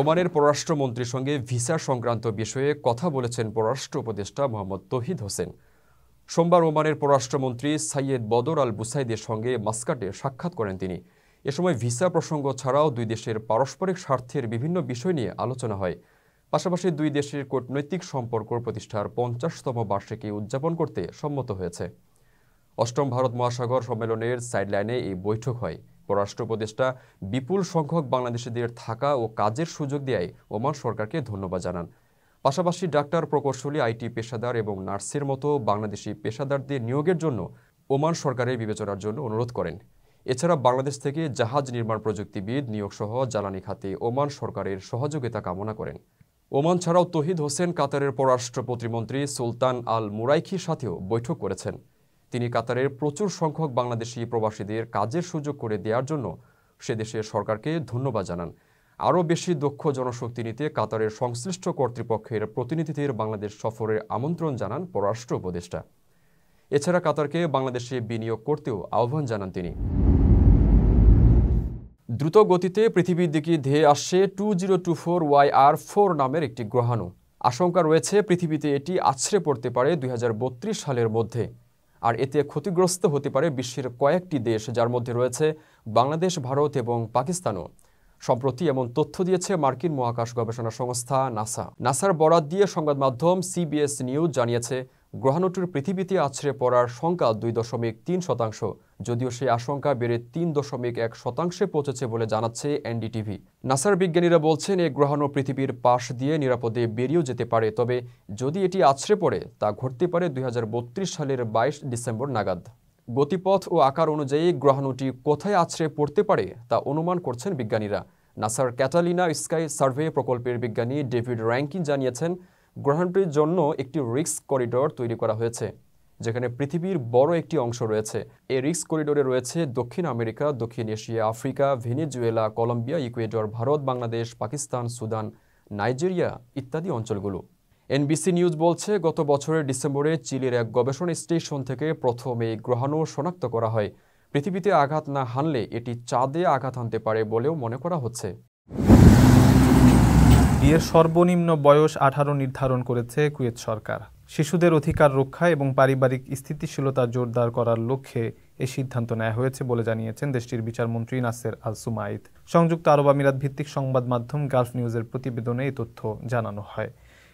ওমানের পররাষ্ট্রমন্ত্রীর সঙ্গে ভিসা সংক্রান্ত বিষয়ে কথা বলেছেন পররাষ্ট্র উপদেষ্টা মোহাম্মদ তৌহিদ হোসেন। সোমবার ওমানের পররাষ্ট্রমন্ত্রী সাইয়েদ বদর আল বুসাইদের সঙ্গে মাস্কাটে সাক্ষাৎ করেন তিনি। এ সময় ভিসা প্রসঙ্গ ছাড়াও দুই দেশের পারস্পরিক স্বার্থের বিভিন্ন বিষয় নিয়ে আলোচনা হয়। পাশাপাশি দুই দেশের কূটনৈতিক সম্পর্ক প্রতিষ্ঠার ৫০তম বার্ষিকী উদযাপন করতে সম্মত হয়েছে। অষ্টম ভারত মহাসাগর সম্মেলনের সাইডলাইনে এই বৈঠক হয়। পররাষ্ট্র উপদেষ্টা বিপুল সংখ্যক বাংলাদেশিদের থাকা ও কাজের সুযোগ দেয় ওমান সরকারকে ধন্যবাদ জানান। পাশাপাশি ডাক্তার, প্রকৌশলী, আইটি পেশাদার এবং নার্সের মতো বাংলাদেশি পেশাদারদের নিয়োগের জন্য ওমান সরকারের বিবেচনার জন্য অনুরোধ করেন। এছাড়া বাংলাদেশ থেকে জাহাজ নির্মাণ প্রযুক্তিবিদ নিয়োগসহ জ্বালানি খাতে ওমান সরকারের সহযোগিতা কামনা করেন। ওমান ছাড়াও তৌহিদ হোসেন কাতারের পররাষ্ট্র প্রতিমন্ত্রী সুলতান আল মুরাইখির সাথেও বৈঠক করেছেন। তিনি কাতারের প্রচুর সংখ্যক বাংলাদেশি প্রবাসীদের কাজের সুযোগ করে দেওয়ার জন্য সে দেশের সরকারকে ধন্যবাদ জানান। আরও বেশি দক্ষ জনশক্তি নিতে কাতারের সংশ্লিষ্ট কর্তৃপক্ষের প্রতিনিধিদের বাংলাদেশ সফরের আমন্ত্রণ জানান পররাষ্ট্র উপদেষ্টা। এছাড়া কাতারকে বাংলাদেশে বিনিয়োগ করতেও আহ্বান জানান তিনি। দ্রুত গতিতে পৃথিবীর দিকে ধেয়ে আসছে 2024YR4 নামের একটি গ্রহাণু। আশঙ্কা রয়েছে পৃথিবীতে এটি আছড়ে পড়তে পারে 2032 সালের মধ্যে। আর এতে ক্ষতিগ্রস্ত হতে পারে বিশ্বের কয়েকটি দেশ, যার মধ্যে রয়েছে বাংলাদেশ, ভারত এবং পাকিস্তানও। সম্প্রতি এমন তথ্য দিয়েছে মার্কিন মহাকাশ গবেষণা সংস্থা নাসার বরাত দিয়ে সংবাদ মাধ্যম CBS নিউজ জানিয়েছে, গ্রহাণুটির পৃথিবীতে আছড়ে পড়ার সংখ্যা 2.3%, যদিও সেই আশঙ্কা বেড়ে 3.1% পৌঁছেছে বলে জানাচ্ছে NDTV। নাসার বিজ্ঞানীরা বলছেন, এই গ্রহাণু পৃথিবীর পাশ দিয়ে নিরাপদে বেরিয়েও যেতে পারে, তবে যদি এটি আছড়ে পড়ে তা ঘটতে পারে 2032 সালের 22 ডিসেম্বর নাগাদ। গতিপথ ও আকার অনুযায়ী গ্রহাণুটি কোথায় আছড়ে পড়তে পারে তা অনুমান করছেন বিজ্ঞানীরা। নাসার ক্যাটালিনা স্কাই সার্ভে প্রকল্পের বিজ্ঞানী ডেভিড র্যাঙ্কিন জানিয়েছেন, গ্রহাণুটির জন্য একটি রিস্ক করিডোর তৈরি করা হয়েছে, যেখানে পৃথিবীর বড় একটি অংশ রয়েছে। এই রিস্ক করিডোরে রয়েছে দক্ষিণ আমেরিকা, দক্ষিণ Asia, Africa, Venezuela, Colombia, Ecuador, Bharat, Bangladesh, Pakistan, Sudan, Nigeria ইত্যাদি অঞ্চলগুলো। NBC নিউজ বলছে, গত বছরের ডিসেম্বরে চিলির এক গবেষণা স্টেশন থেকে প্রথম এই গ্রহাণু শনাক্ত করা হয়। পৃথিবীতে আঘাত না হানলে এটি চাঁদে আঘাত হানতে পারে বলেও মনে করা হচ্ছে। বিয়ের সর্বনিম্ন বয়স 18 নির্ধারণ করেছে কুয়েত সরকার। শিশুদের অধিকার রক্ষা এবং পারিবারিক স্থিতিশীলতা জোরদার করার লক্ষ্যে এই সিদ্ধান্ত নেওয়া হয়েছে বলে জানিয়েছেন দেশটির বিচারমন্ত্রী নাসের আল সুমাইদ। সংযুক্ত আরব আমিরাত ভিত্তিক সংবাদ মাধ্যম গালফ নিউজের প্রতিবেদনে এই তথ্য জানানো হয়।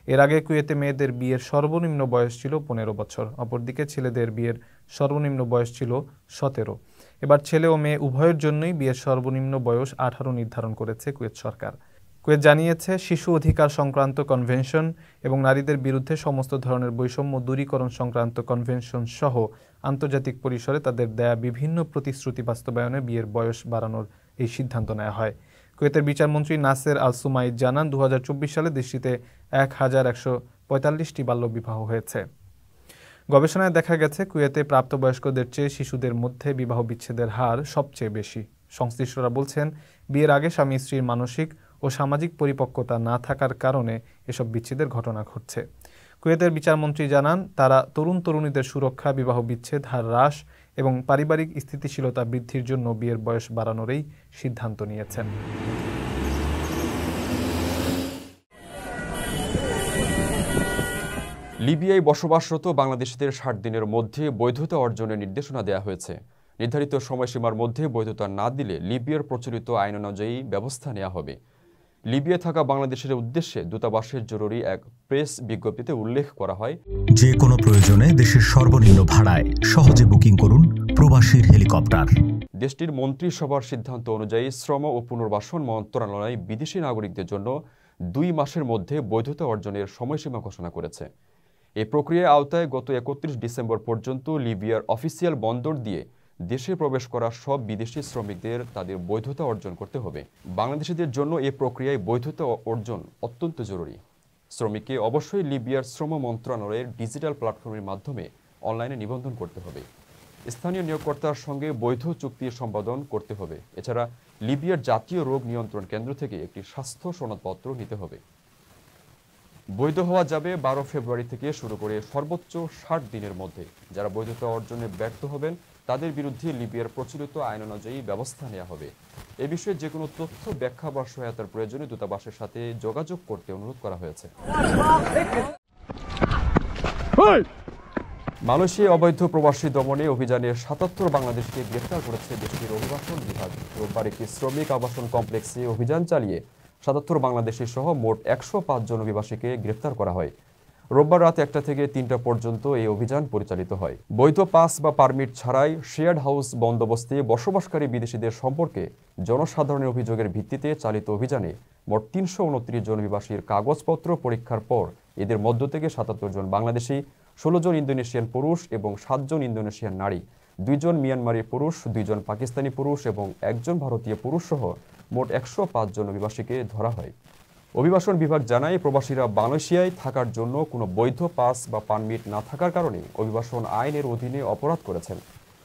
এর আগে কুয়েতে মেয়েদের বিয়ের সর্বনিম্ন বয়স ছিল 15 বছর, অপরদিকে ছেলেদের বিয়ের সর্বনিম্ন বয়স ছিল 17। এবার ছেলে ও মেয়ে উভয়ের জন্যই বিয়ের সর্বনিম্ন বয়স 18 নির্ধারণ করেছে কুয়েত সরকার। কুয়েত জানিয়েছে, শিশু অধিকার সংক্রান্ত কনভেনশন এবং নারীদের বিরুদ্ধে সমস্ত ধরনের বৈষম্য দূরীকরণ সংক্রান্ত কনভেনশন সহ আন্তর্জাতিক পরিসরে তাদের দেয়া বিভিন্ন প্রতিশ্রুতি বাস্তবায়নে বিয়ের বয়স বাড়ানোর এই সিদ্ধান্ত নেওয়া হয়। কুয়েতের বিচারমন্ত্রী নাসের আল সুমাইদ জানান, 2024 সালে দেশটিতে 1145টি বাল্যবিবাহ হয়েছে। গবেষণায় দেখা গেছে, কুয়েতে প্রাপ্তবয়স্কদের চেয়ে শিশুদের মধ্যে বিবাহ বিচ্ছেদের হার সবচেয়ে বেশি। সংশ্লিষ্টরা বলছেন, বিয়ের আগে স্বামী স্ত্রীর মানসিক ও সামাজিক পরিপক্কতা না থাকার কারণে এসব বিচ্ছেদের ঘটনা ঘটছে। কুয়েতের বিচারমন্ত্রী জানান, তারা তরুণ তরুণীদের সুরক্ষা, বিবাহ বিচ্ছেদ হার হ্রাস এবং পারিবারিক স্থিতিশীলতা বৃদ্ধির জন্য বিয়ের বয়স বাড়ানোরই সিদ্ধান্ত নিয়েছেন। লিবিয়ায় বসবাসরত বাংলাদেশিদের 60 দিনের মধ্যে বৈধতা অর্জনের নির্দেশনা দেওয়া হয়েছে। নির্ধারিত সময়সীমার মধ্যে বৈধতা না দিলে লিবিয়ার প্রচলিত আইন অনুযায়ী ব্যবস্থা নেওয়া হবে। লিবিয়ায় থাকা বাংলাদেশের উদ্দেশ্যে দূতাবাসের জরুরি এক প্রেস বিজ্ঞপ্তিতে উল্লেখ করা হয়, যে কোনো প্রয়োজনে দেশের সর্বনিম্ন ভাড়ায় সহজে বুকিং করুন প্রবাসীর হেলিকপ্টার। দেশটির মন্ত্রিসভার সিদ্ধান্ত অনুযায়ী শ্রম ও পুনর্বাসন মন্ত্রণালয় বিদেশি নাগরিকদের জন্য 2 মাসের মধ্যে বৈধতা অর্জনের সময়সীমা ঘোষণা করেছে। এই প্রক্রিয়ার আওতায় গত 31 ডিসেম্বর পর্যন্ত লিবিয়ার অফিসিয়াল বন্দর দিয়ে দেশে প্রবেশ করা সব বিদেশি শ্রমিকদের তাদের বৈধতা অর্জন করতে হবে। বাংলাদেশিদের জন্য এই প্রক্রিয়ায় বৈধতা অর্জন অত্যন্ত জরুরি। শ্রমিককে অবশ্যই লিবিয়ার শ্রম মন্ত্রণালয়ের ডিজিটাল প্ল্যাটফর্মের মাধ্যমে অনলাইনে নিবন্ধন করতে হবে। স্থানীয় নিয়োগকর্তার সঙ্গে বৈধ চুক্তি সম্পাদন করতে হবে। এছাড়া লিবিয়ার জাতীয় রোগ নিয়ন্ত্রণ কেন্দ্র থেকে একটি স্বাস্থ্য সনদপত্র নিতে হবে। বৈধ হওয়া যাবে 12 ফেব্রুয়ারি থেকে শুরু করে সর্বোচ্চ 60 দিনের মধ্যে। যারা বৈধতা অর্জনে ব্যর্থ হবেন তাদের বিরুদ্ধে লিবিয়ার প্রচলিত আইন অনুযায়ী ব্যবস্থা নেওয়া হবে। এ বিষয়ে যে কোনো তথ্য, ব্যাখ্যা বা সহায়তার প্রয়োজনে দূতাবাসের সাথে যোগাযোগ করতে অনুরোধ করা হয়েছে। মালয়েশিয়া অবৈধ প্রবাসী দমনে অভিযানে ৭৭ বাংলাদেশকে গ্রেফতার করেছে দেশটির অভিবাসন বিভাগ। রোববার একটি শ্রমিক আবাসন কমপ্লেক্সে অভিযান চালিয়ে ৭৭ বাংলাদেশি সহ মোট ১০৫ জন অভিবাসীকে গ্রেফতার করা হয়। রোববার রাত ১টা থেকে ৩টা পর্যন্ত এই অভিযান পরিচালিত হয়। বৈধ পাস বা পারমিট ছাড়াই শেয়ার্ড হাউস বন্দোবস্তে বসবাসকারী বিদেশিদের সম্পর্কে জনসাধারণের অভিযোগের ভিত্তিতে চালিত অভিযানে মোট ৩২৯ জন অভিবাসীর কাগজপত্র পরীক্ষার পর এদের মধ্য থেকে ৭৭ জন বাংলাদেশি, ১৬ জন ইন্দোনেশিয়ান পুরুষ এবং ৭ জন ইন্দোনেশিয়ান নারী, ২ জন মিয়ানমারি পুরুষ, ২ জন পাকিস্তানি পুরুষ এবং ১ জন ভারতীয় পুরুষ সহ মোট ১০৫ জন অভিবাসীকে ধরা হয়। অভিবাসন বিভাগ জানায়, প্রবাসীরা মালয়েশিয়ায় থাকার জন্য কোনো বৈধ পাস বা পারমিট না থাকার কারণে অভিবাসন আইনের অধীনে অপরাধ করেছেন।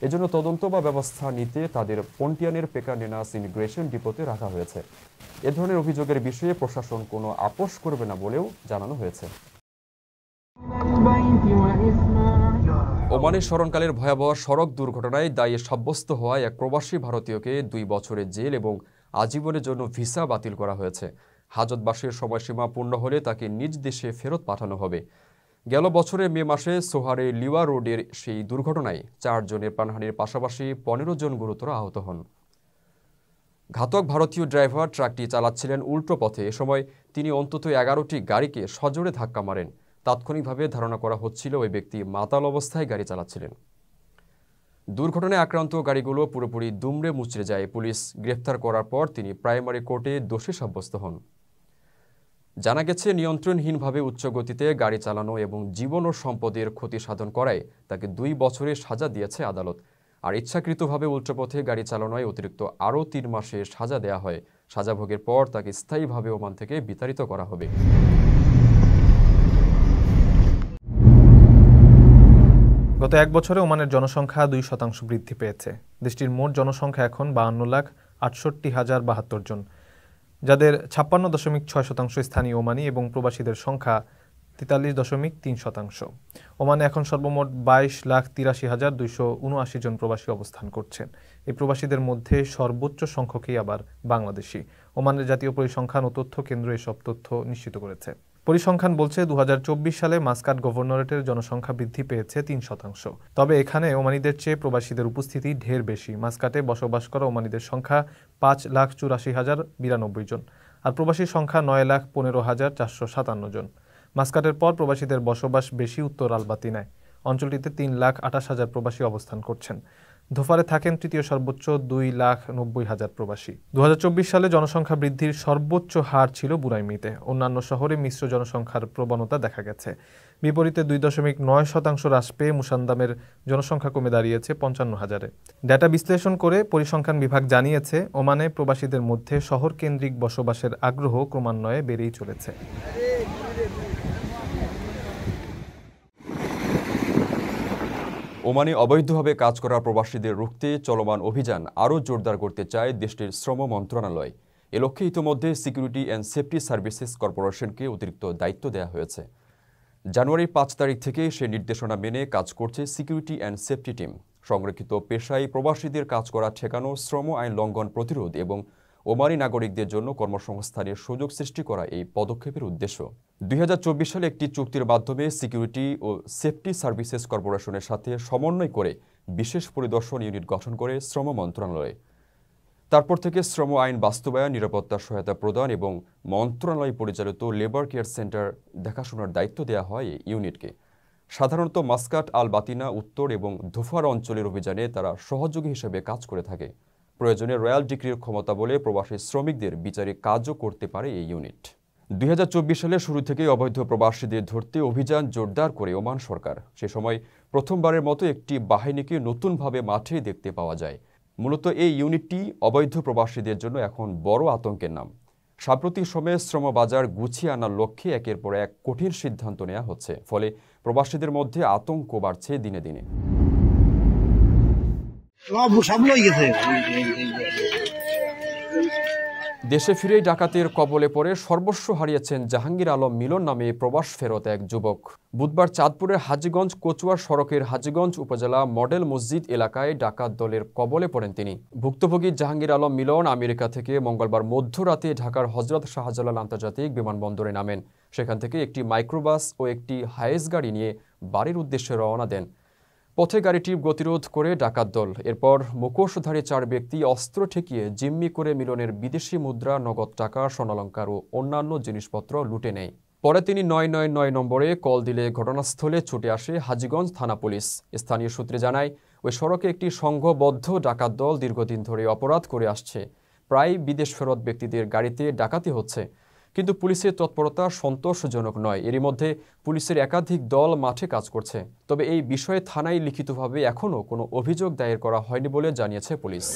এজন্য তদন্ত বা ব্যবস্থা নিতে তাদের পন্টিয়ানের পেকানেনাস ইমিগ্রেশন ডিপোতে রাখা হয়েছে। এ ধরনের অভিযোগের বিষয়ে প্রশাসন কোনো আপোষ করবে না বলেও জানানো হয়েছে। ওমানে স্মরণকালের ভয়াবহ সড়ক দুর্ঘটনায় দায়ী সাব্যস্ত হওয়ায় এক প্রবাসী ভারতীয়কে ২ বছরের জেল এবং আজীবনের জন্য ভিসা বাতিল করা হয়েছে। হাজতবাসের সময়সীমা পূর্ণ হলে তাকে নিজ দেশে ফেরত পাঠানো হবে। গেল বছরের মে মাসে সোহারে লিওয়া রোডের সেই দুর্ঘটনায় ৪ জনের প্রাণহানির পাশাপাশি ১৫ জন গুরুতর আহত হন। ঘাতক ভারতীয় ড্রাইভার ট্রাকটি চালাচ্ছিলেন উল্টো পথে। এ সময় তিনি অন্তত ১১টি গাড়িকে সজোরে ধাক্কা মারেন। তাৎক্ষণিকভাবে ধারণা করা হচ্ছিল ওই ব্যক্তি মাতাল অবস্থায় গাড়ি চালাচ্ছিলেন। দুর্ঘটনায় আক্রান্ত গাড়িগুলো পুরোপুরি দুমড়ে মুচড়ে যায়। পুলিশ গ্রেফতার করার পর তিনি প্রাইমারি কোর্টে দোষী সাব্যস্ত হন। জানা গেছে, নিয়ন্ত্রণহীনভাবে উচ্চ গতিতে গাড়ি চালানো এবং জীবন ও সম্পদের ক্ষতি সাধন করায় তাকে ২ বছরের সাজা দিয়েছে আদালত। আর ইচ্ছাকৃতভাবে উল্টোপথে গাড়ি চালানোয় অতিরিক্ত আরও ৩ মাসের সাজা দেয়া হয়। সাজা ভোগের পর তাকে স্থায়ীভাবে ওমান থেকে বিতাড়িত করা হবে। গত ১ বছরে ওমানের জনসংখ্যা ২% বৃদ্ধি পেয়েছে। দেশটির মোট জনসংখ্যা এখন ৫২,৬৮,০৭২ জন, যাদের ৫৬.৬% স্থানীয় ওমানি এবং প্রবাসীদের সংখ্যা ৪৩.৩%। ওমানে এখন সর্বমোট ২২,৮৩,২৭৯ জন প্রবাসী অবস্থান করছেন। এই প্রবাসীদের মধ্যে সর্বোচ্চ সংখ্যকই আবার বাংলাদেশি। ওমানের জাতীয় পরিসংখ্যান ও তথ্য কেন্দ্র এসব তথ্য নিশ্চিত করেছে। পরিসংখ্যান বলছে ২০২৪ সালে মাসকাট গভর্নরেটের জনসংখ্যা বৃদ্ধি পেয়েছে ৩%। তবে এখানে ওমানিদের চেয়ে প্রবাসীদের উপস্থিতি ঢের বেশি। মাসকাটে বসবাস করা ওমানিদের সংখ্যা ৫,৮৪,০৯২ জন, আর প্রবাসীর সংখ্যা ৯,১৫,৪৫৭ জন। মাসকাটের পর প্রবাসীদের বসবাস বেশি উত্তর আলবাতিনায়। অঞ্চলটিতে ৩,২৮,০০০ প্রবাসী অবস্থান করছেন। ধোফারে থাকেন তৃতীয় সর্বোচ্চ ২,৯০,০০০ প্রবাসী। ২০২৪ সালে জনসংখ্যা বৃদ্ধির সর্বোচ্চ হার ছিল বুরাইমিতে। অন্যান্য শহরে মিশ্র জনসংখ্যার প্রবণতা দেখা গেছে। বিপরীতে ২.৯% হ্রাস পেয়ে মুসান্দামের জনসংখ্যা কমে দাঁড়িয়েছে ৫৫,০০০-এ। ডেটা বিশ্লেষণ করে পরিসংখ্যান বিভাগ জানিয়েছে, ওমানে প্রবাসীদের মধ্যে শহর কেন্দ্রিক বসবাসের আগ্রহ ক্রমান্বয়ে বেড়েই চলেছে। ওমানে অবৈধভাবে কাজ করা প্রবাসীদের রুখতে চলমান অভিযান আরও জোরদার করতে চায় দেশটির শ্রম মন্ত্রণালয়। এ লক্ষ্যে ইতিমধ্যে সিকিউরিটি অ্যান্ড সেফটি সার্ভিসেস কর্পোরেশনকে অতিরিক্ত দায়িত্ব দেওয়া হয়েছে। জানুয়ারির ৫ তারিখ থেকে সে নির্দেশনা মেনে কাজ করছে সিকিউরিটি অ্যান্ড সেফটি টিম। সংরক্ষিত পেশায় প্রবাসীদের কাজ করা ঠেকানো, শ্রম আইন লঙ্ঘন প্রতিরোধ এবং ওমানি নাগরিকদের জন্য কর্মসংস্থানের সুযোগ সৃষ্টি করা এই পদক্ষেপের উদ্দেশ্য। ২০২৪ সালে একটি চুক্তির মাধ্যমে সিকিউরিটি ও সেফটি সার্ভিসেস কর্পোরেশনের সাথে সমন্বয় করে বিশেষ পরিদর্শন ইউনিট গঠন করে শ্রম মন্ত্রণালয়। তারপর থেকে শ্রম আইন বাস্তবায়ন, নিরাপত্তার সহায়তা প্রদান এবং মন্ত্রণালয় পরিচালিত লেবার কেয়ার সেন্টার দেখাশোনার দায়িত্ব দেওয়া হয় এই ইউনিটকে। সাধারণত মাসকাট, আল বাতিনা, উত্তর এবং ধোফার অঞ্চলের অভিযানে তারা সহযোগী হিসেবে কাজ করে থাকে। প্রয়োজনে রয়্যাল ডিক্রির ক্ষমতা বলে প্রবাসী শ্রমিকদের বিচারিক কাজও করতে পারে এই ইউনিট। ২০২৪ সালের শুরু থেকেই অবৈধ প্রবাসীদের ধরতে অভিযান জোরদার করে ওমান সরকার। সে সময় প্রথমবারের মতো একটি বাহিনীকে নতুনভাবে মাঠে দেখতে পাওয়া যায়। মূলত এই ইউনিটটি অবৈধ প্রবাসীদের জন্য এখন বড় আতঙ্কের নাম। সাম্প্রতিক সময়ে শ্রম বাজার গুছিয়ে আনার লক্ষ্যে একের পর এক কঠিন সিদ্ধান্ত নেওয়া হচ্ছে। ফলে প্রবাসীদের মধ্যে আতঙ্ক বাড়ছে দিনে দিনে। দেশে ফিরেই ডাকাতের কবলে পড়ে সর্বস্ব হারিয়েছেন জাহাঙ্গীর আলম মিলন নামে প্রবাস ফেরত এক যুবক। বুধবার চাঁদপুরের হাজীগঞ্জ কচুয়ার সড়কের হাজীগঞ্জ উপজেলা মডেল মসজিদ এলাকায় ডাকাত দলের কবলে পড়েন তিনি। ভুক্তভোগী জাহাঙ্গীর আলম মিলন আমেরিকা থেকে মঙ্গলবার মধ্যরাতে ঢাকার হযরত শাহজালাল আন্তর্জাতিক বিমানবন্দরে নামেন। সেখান থেকে একটি মাইক্রোবাস ও একটি হায়েস গাড়ি নিয়ে বাড়ির উদ্দেশ্যে রওনা দেন। পথে গাড়িটি গতিরোধ করে ডাকাত দল। এরপর মুখোশধারী 4 ব্যক্তি অস্ত্র ঠেকিয়ে জিম্মি করে মিলনের বিদেশি মুদ্রা, নগদ টাকা, স্বর্ণালংকার ও অন্যান্য জিনিসপত্র লুটে নেয়। পরে তিনি 999 নম্বরে কল দিলে ঘটনাস্থলে ছুটে আসে হাজীগঞ্জ থানা পুলিশ। স্থানীয় সূত্রে জানায়, ওই সড়কে একটি সংঘবদ্ধ ডাকাত দল দীর্ঘদিন ধরে অপরাধ করে আসছে। প্রায় বিদেশ ফেরত ব্যক্তিদের গাড়িতে ডাকাতি হচ্ছে, কিন্তু পুলিশের তৎপরতা সন্তোষজনক নয়। এরই মধ্যে পুলিশের একাধিক দল মাঠে কাজ করছে। তবে এই বিষয়ে থানায় লিখিতভাবে এখনও কোনো অভিযোগ দায়ের করা হয়নি বলে জানিয়েছে পুলিশ।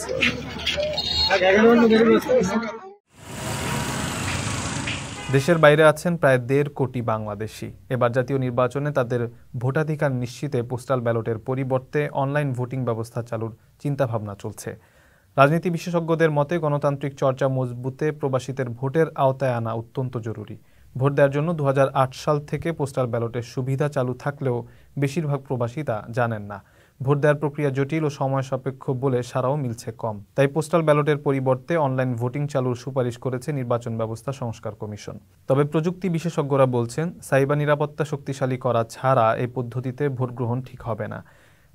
দেশের বাইরে আছেন প্রায় 1.5 কোটি বাংলাদেশি। এবার জাতীয় নির্বাচনে তাদের ভোটাধিকার নিশ্চিতে পোস্টাল ব্যালটের পরিবর্তে অনলাইন ভোটিং ব্যবস্থা চালুর চিন্তাভাবনা চলছে। রাজনীতি বিশেষজ্ঞদের মতে গণতান্ত্রিক চর্চা মজবুতে প্রবাসীদের ভোটের আওতায় আনা অত্যন্ত জরুরি। ভোট দেওয়ার জন্য 2008 সাল থেকে পোস্টাল ব্যালটের সুবিধা চালু থাকলেও বেশিরভাগ প্রবাসী তা জানেন না। ভোট দেওয়ার প্রক্রিয়া জটিল ও সময় সাপেক্ষ বলে সারাও মিলছে কম। তাই পোস্টাল ব্যালটের পরিবর্তে অনলাইন ভোটিং চালুর সুপারিশ করেছে নির্বাচন ব্যবস্থা সংস্কার কমিশন। তবে প্রযুক্তি বিশেষজ্ঞরা বলছেন, সাইবার নিরাপত্তা শক্তিশালী করা ছাড়া এই পদ্ধতিতে ভোট গ্রহণ ঠিক হবে না।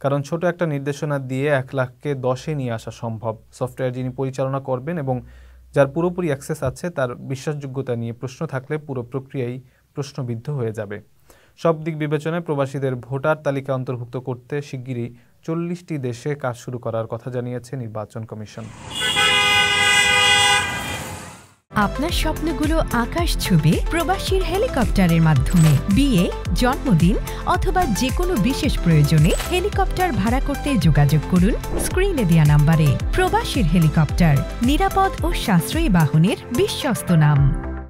কারণ ছোট একটা নির্দেশনা দিয়ে 1 লাখকে 10-এ নিয়ে আসা সম্ভব। সফটওয়্যার যিনি পরিচালনা করবেন এবং যার পুরোপুরি অ্যাক্সেস আছে, তার বিশ্বাসযোগ্যতা নিয়ে প্রশ্ন থাকলে পুরো প্রক্রিয়াই প্রশ্নবিদ্ধ হয়ে যাবে। সব দিক বিবেচনায় প্রবাসীদের ভোটার তালিকা অন্তর্ভুক্ত করতে শিগগিরই 40টি দেশে কাজ শুরু করার কথা জানিয়েছে নির্বাচন কমিশন। আপনার স্বপ্নগুলো আকাশ ছুবে প্রবাসীর হেলিকপ্টারের মাধ্যমে। বিয়ে, জন্মদিন অথবা যে কোনো বিশেষ প্রয়োজনে হেলিকপ্টার ভাড়া করতে যোগাযোগ করুন স্ক্রিনে দেয়া নাম্বারে। প্রবাসীর হেলিকপ্টার, নিরাপদ ও সাশ্রয়ী বাহনের বিশ্বস্ত নাম।